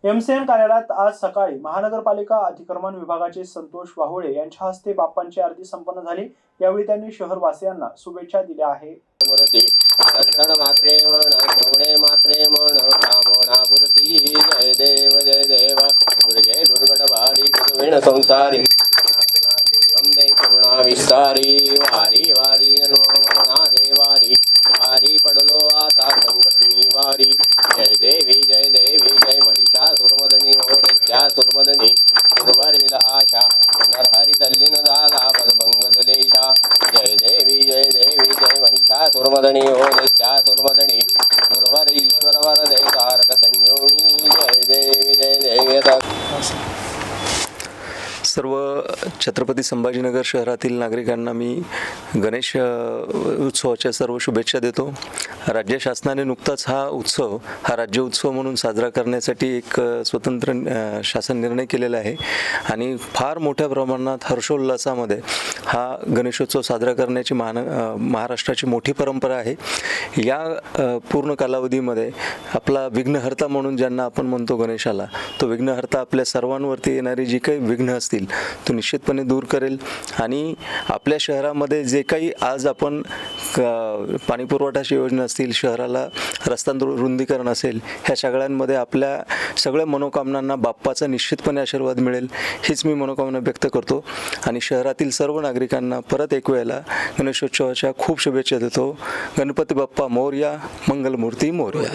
MCM कार्यालयात आज सकाळी महानगरपालिका अतिक्रमण विभागाचे संतोष वाहुळे यांच्या हस्ते बाप्पांची आरती संपन्न झाली। यावेळी त्यांनी शहरवासियांना शुभेच्छा दिल्या आहेत। संसारी अंबे करुणा विस्तारी वारी वारी अनुमना देवारी वारी पडलो आता संकट निवारी। जय देवी जय महिषासुरमर्दिनी हो दैत्यासुरमर्दिनी सुरवरील आशा नरहरी तल्लीन झाला पदभंग जलेशा। जय देवी जय महिषासुरमर्दिनी हो दैत्यासुरमर्दिनी सुरवर ईश्वर वरदे तारक संयोनी। जय देवी सर्व छत्रपती संभाजीनगर शहरातील नागरिकांना मी गणेश उत्सवाच्या सर्व शुभेच्छा देतो। राज्य शासनाने नुकताच हा राज्य उत्सव म्हणून साजरा करण्यासाठी एक स्वतंत्र शासन निर्णय केलेला आहे आणि फार मोठ्या प्रमाणात हर्षोल्लासामध्ये हा गणेशोत्सव साजरा करण्याची महाराष्ट्राची मोठी परंपरा आहे। या पूर्ण कालावधीमध्ये आपला विघ्नहर्ता म्हणून ज्यांना आपण म्हणतो गणेशाला, तो विघ्नहर्ता आपल्या सर्वांवरती येणारी जी काही विघ्न असतील तो निश्चितपणे दूर करेल आणि आपल्या शहरामध्ये जे काही आज आपण पाणी पुरवठाची योजना असतील, शहराला रस्ता रुंदीकरण असेल, ह्या सगळ्यांमध्ये आपल्या सगळ्या मनोकामनांना बाप्पाचा निश्चितपणे आशीर्वाद मिळेल हीच मी मनोकामना व्यक्त करतो आणि शहरातील सर्व नागरिकांना परत एक वेळेला गणेशोत्सवाच्या खूप शुभेच्छा देतो। गणपती बाप्पा मोरया, मंगलमूर्ती मोरया।